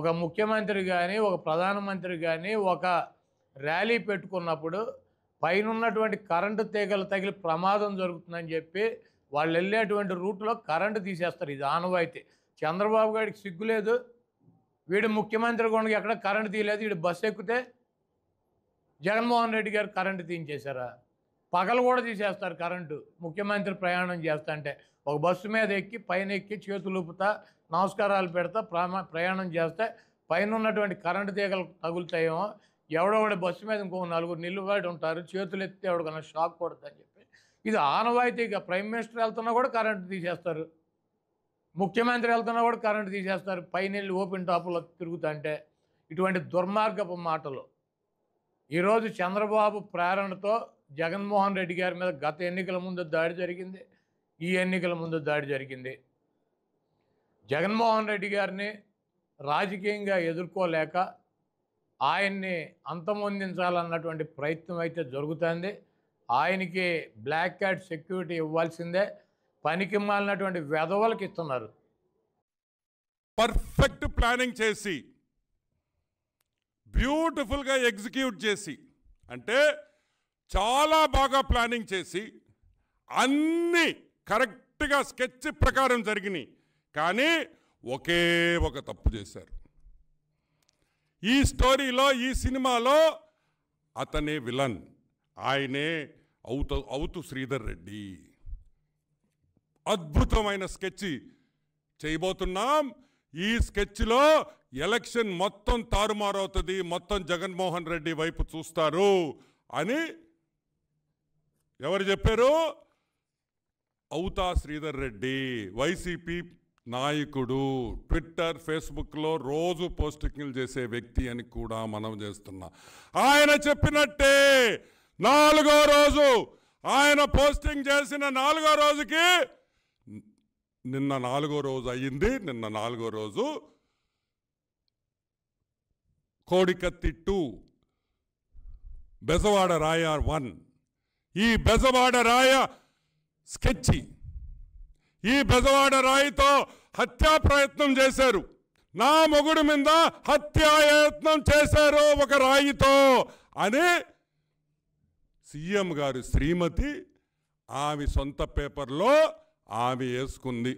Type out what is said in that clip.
ఒక ముఖ్యమంత్రి కానీ ఒక ప్రధానమంత్రి కానీ ఒక ర్యాలీ పెట్టుకున్నప్పుడు పైన ఉన్నటువంటి కరెంటు తీగలు తగిలి ప్రమాదం జరుగుతుందని చెప్పి వాళ్ళు వెళ్ళేటువంటి రూట్లో కరెంటు తీసేస్తారు. ఇది ఆనవాయితీ. చంద్రబాబు గారికి సిగ్గులేదు, వీడు ముఖ్యమంత్రి కూడా ఎక్కడ కరెంటు తీయలేదు, వీడు బస్సు ఎక్కితే జగన్మోహన్ రెడ్డి గారు కరెంటు తీయించేశారా? పగలు కూడా తీసేస్తారు కరెంటు ముఖ్యమంత్రి ప్రయాణం చేస్తుంటే. ఒక బస్సు మీద ఎక్కి పైన ఎక్కి చేతులు ఊపుతా నమస్కారాలు పెడతా ప్రయాణం చేస్తే పైన ఉన్నటువంటి కరెంటు తీగలు తగులుతాయేమో, ఎవడొకటి బస్సు మీద ఇంకో నలుగురు నిలబడి ఉంటారు, చేతులు ఎత్తితే ఎవడికన్నా షాక్ కొడుతుందని చెప్పి ఇది ఆనవాయితీగా. ప్రైమ్ మినిస్టర్ వెళ్తున్నా కూడా కరెంటు తీసేస్తారు, ముఖ్యమంత్రి వెళ్తున్నా కూడా కరెంటు తీసేస్తారు, పైన వెళ్ళి ఓపెన్ టాపులో తిరుగుతుంటే. ఇటువంటి దుర్మార్గపు మాటలు ఈరోజు చంద్రబాబు ప్రేరణతో జగన్మోహన్ రెడ్డి గారి మీద గత ఎన్నికల ముందు దాడి జరిగింది, ఈ ఎన్నికల ముందు దాడి జరిగింది. జగన్మోహన్ రెడ్డి గారిని రాజకీయంగా ఎదుర్కోలేక ఆయన్ని అంతమొందించాలన్నటువంటి ప్రయత్నం అయితే జరుగుతుంది. ఆయనకి బ్లాక్ క్యాట్ సెక్యూరిటీ ఇవ్వాల్సిందే, పనికి మాలినటువంటి వెధవలకు ఇస్తున్నారు. పర్ఫెక్ట్ ప్లానింగ్ చేసి బ్యూటిఫుల్గా ఎగ్జిక్యూట్ చేసి, అంటే చాలా బాగా ప్లానింగ్ చేసి అన్నీ కరెక్ట్గా స్కెచ్ ప్రకారం జరిగినాయి. కానీ ఒకే ఒక తప్పు చేశారు. ఈ స్టోరీలో, ఈ సినిమాలో అతనే విలన్, ఆయనే అవుతు శ్రీధర్ రెడ్డి. అద్భుతమైన స్కెచ్ చేయబోతున్నాం. ఈ స్కెచ్లో ఎలక్షన్ మొత్తం తారుమారవుతుంది, మొత్తం జగన్మోహన్ రెడ్డి వైపు చూస్తారు అని ఎవరు చెప్పారు? అవుతా శ్రీధర్ రెడ్డి, వైసీపీ నాయకుడు, ట్విట్టర్ ఫేస్బుక్లో రోజు పోస్టింగ్లు చేసే వ్యక్తి అని కూడా మనం చేస్తున్నాం. ఆయన చెప్పినట్టే 4వ రోజు, ఆయన పోస్టింగ్ చేసిన 4వ రోజుకి నిన్న 4వ రోజు అయ్యింది. నిన్న 4వ రోజు కోడికత్తి 2, బెజవాడ రాయ 1, ఈ బెజవాడ రాయ స్కెచ్, ఈ బెజవాడ రాయితో హత్యా ప్రయత్నం చేశారు. నా మొగుడు మీద హత్యాయత్నం చేశారు ఒక రాయితో అని సీఎం గారి శ్రీమతి ఆమె సొంత పేపర్లో ఆమె వేసుకుంది.